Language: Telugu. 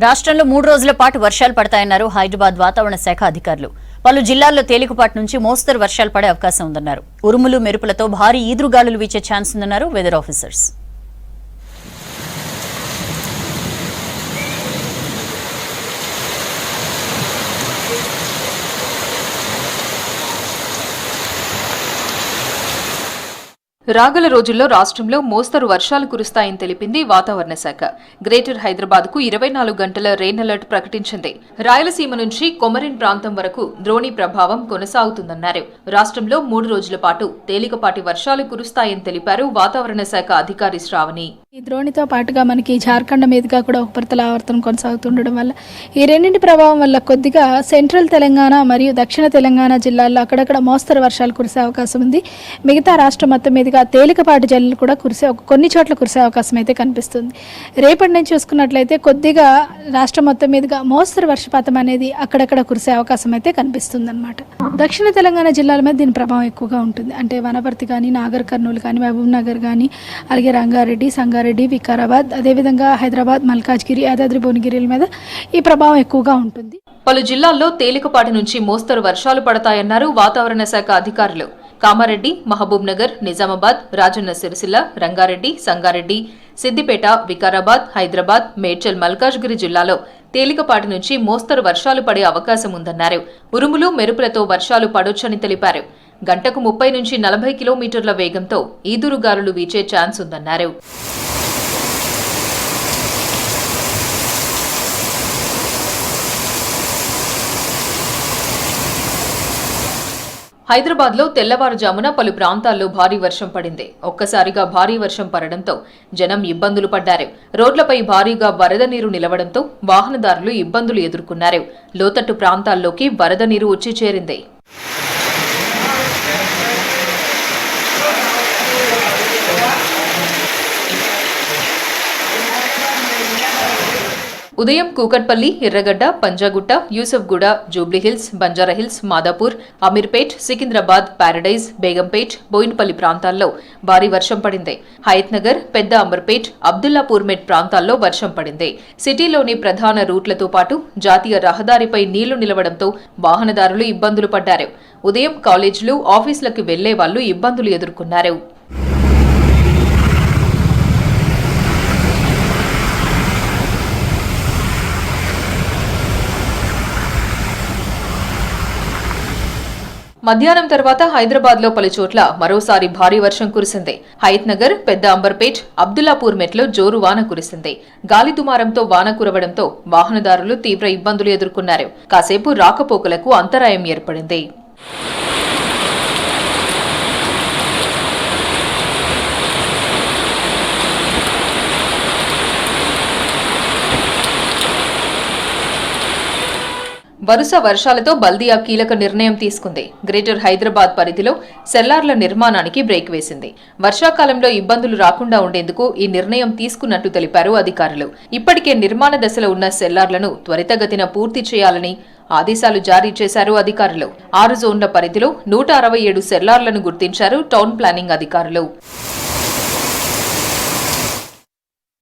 రాష్ట్రంలో 3 రోజుల పాటు వర్షాలు పడతాయన్నారు హైదరాబాద్ వాతావరణ శాఖ అధికారులు. పలు జిల్లాల్లో తేలికపాటి నుంచి మోస్తరు వర్షాలు పడే అవకాశం ఉందన్నారు. ఉరుములు మెరుపులతో భారీ ఈదురుగాలులు వీచే ఛాన్స్ ఉందన్నారు వెదర్ ఆఫీసర్స్. రాగల రోజుల్లో రాష్ట్రంలో మోస్తరు వర్షాలు కురుస్తాయని తెలిపింది వాతావరణ శాఖ. గ్రేటర్ హైదరాబాద్ కు 24 గంటల రెయిన్ అలర్ట్ ప్రకటించింది. రాయలసీమ నుంచి కొమరిన్ ప్రాంతం వరకు ద్రోణి ప్రభావం కొనసాగుతుందన్నారు. రాష్ట్రంలో 3 రోజుల పాటు తేలికపాటి వర్షాలు కురుస్తాయని తెలిపారు వాతావరణ శాఖ అధికారి శ్రావణి. ఈ ద్రోణితో పాటుగా మనకి జార్ఖండ్ మీదుగా కూడా ఉపరితల ఆవర్తనం కొనసాగుతుండడం వల్ల ఈ రెండింటి ప్రభావం వల్ల కొద్దిగా సెంట్రల్ తెలంగాణ మరియు దక్షిణ తెలంగాణ జిల్లాల్లో అక్కడక్కడ మోస్తరు వర్షాలు కురిసే అవకాశం ఉంది. మిగతా రాష్ట్రం మొత్తం మీదుగా తేలికపాటి జల్లులు కూడా కొన్ని చోట్ల కురిసే అవకాశం అయితే కనిపిస్తుంది. రేపటి నుంచి చూసుకున్నట్లయితే కొద్దిగా రాష్ట్రం మొత్తం మీదుగా మోస్తరు వర్షపాతం అనేది అక్కడక్కడ కురిసే అవకాశం అయితే కనిపిస్తుంది అనమాట. దక్షిణ తెలంగాణ జిల్లాల మీద దీని ప్రభావం ఎక్కువగా ఉంటుంది. అంటే వనపర్తి కానీ, నాగర్ కర్నూలు కానీ, మహబూబ్ నగర్ కానీ, అలాగే రంగారెడ్డి, సంగారెడ్డి, వికారాబాద్, అదేవిధంగా హైదరాబాద్, మల్కాజ్గిరి, యాదాద్రి భువనగిరిల మీద ఈ ప్రభావం ఎక్కువగా ఉంటుంది. పలు జిల్లాల్లో తేలికపాటి నుంచి మోస్తరు వర్షాలు పడతాయన్నారు వాతావరణ శాఖ అధికారులు. కామారెడ్డి, మహబూబ్ నగర్, నిజామాబాద్, రాజన్న సిరిసిల్ల, రంగారెడ్డి, సంగారెడ్డి, సిద్దిపేట, వికారాబాద్, హైదరాబాద్, మేడ్చల్, మల్కాజ్గిరి జిల్లాలో తేలికపాటి నుంచి మోస్తరు వర్షాలు పడే అవకాశం ఉందన్నారు. ఉరుములు మెరుపులతో వర్షాలు పడొచ్చని తెలిపారు. గంటకు 30 నుంచి 40 కిలోమీటర్ల వేగంతో ఈదురుగాలులు వీచే ఛాన్స్ ఉందన్నారు. హైదరాబాద్ లో తెల్లవారుజామున పలు ప్రాంతాల్లో భారీ వర్షం పడింది. ఒక్కసారిగా భారీ వర్షం పడడంతో జనం ఇబ్బందులు పడ్డారు. రోడ్లపై భారీగా వరద నీరు నిలవడంతో వాహనదారులు ఇబ్బందులు ఎదుర్కొన్నారు. లోతట్టు ప్రాంతాల్లోకి వరద నీరు వచ్చి చేరింది. ఉదయం కూకట్పల్లి, ఎర్రగడ్డ, పంజాగుట్ట, యూసఫ్గూడ, జూబ్లీహిల్స్, బంజారాహిల్స్, మాదాపూర్, అమీర్పేట్, సికింద్రాబాద్, పారడైజ్, బేగంపేట్, బోయినపల్లి ప్రాంతాల్లో భారీ వర్షం పడింది. హయత్ నగర్, పెద్ద అంబర్పేట్, అబ్దుల్లాపూర్మెట్ ప్రాంతాల్లో వర్షం పడింది. సిటీలోని ప్రధాన రూట్లతో పాటు జాతీయ రహదారిపై నీళ్లు నిలవడంతో వాహనదారులు ఇబ్బందులు పడ్డారు. ఉదయం కాలేజీలు, ఆఫీసులకు వెళ్లే వాళ్లు ఇబ్బందులు ఎదుర్కొన్నారు. మధ్యాహ్నం తర్వాత హైదరాబాద్ లో పలు చోట్ల మరోసారి భారీ వర్షం కురిసింది. హయత్ నగర్, పెద్ద అంబర్పేట్, అబ్దుల్లాపూర్ మెట్లో జోరు వాన కురిసింది. గాలి దుమారంతో వాన కురవడంతో వాహనదారులు తీవ్ర ఇబ్బందులు ఎదుర్కొన్నారు. కాసేపు రాకపోకలకు అంతరాయం ఏర్పడింది. వరుస వర్షాలతో బల్దియా కీలక నిర్ణయం తీసుకుంది. గ్రేటర్ హైదరాబాద్ పరిధిలో సెల్లార్ల నిర్మాణానికి బ్రేక్ వేసింది. వర్షాకాలంలో ఇబ్బందులు రాకుండా ఉండేందుకు ఈ నిర్ణయం తీసుకున్నట్టు తెలిపారు అధికారులు. ఇప్పటికే నిర్మాణ దశలో ఉన్న సెల్లార్లను త్వరితగతిన పూర్తి చేయాలని ఆదేశాలు జారీ చేశారు అధికారులు. 6 జోన్ల పరిధిలో 167 సెల్లార్లను గుర్తించారు టౌన్ ప్లానింగ్ అధికారులు.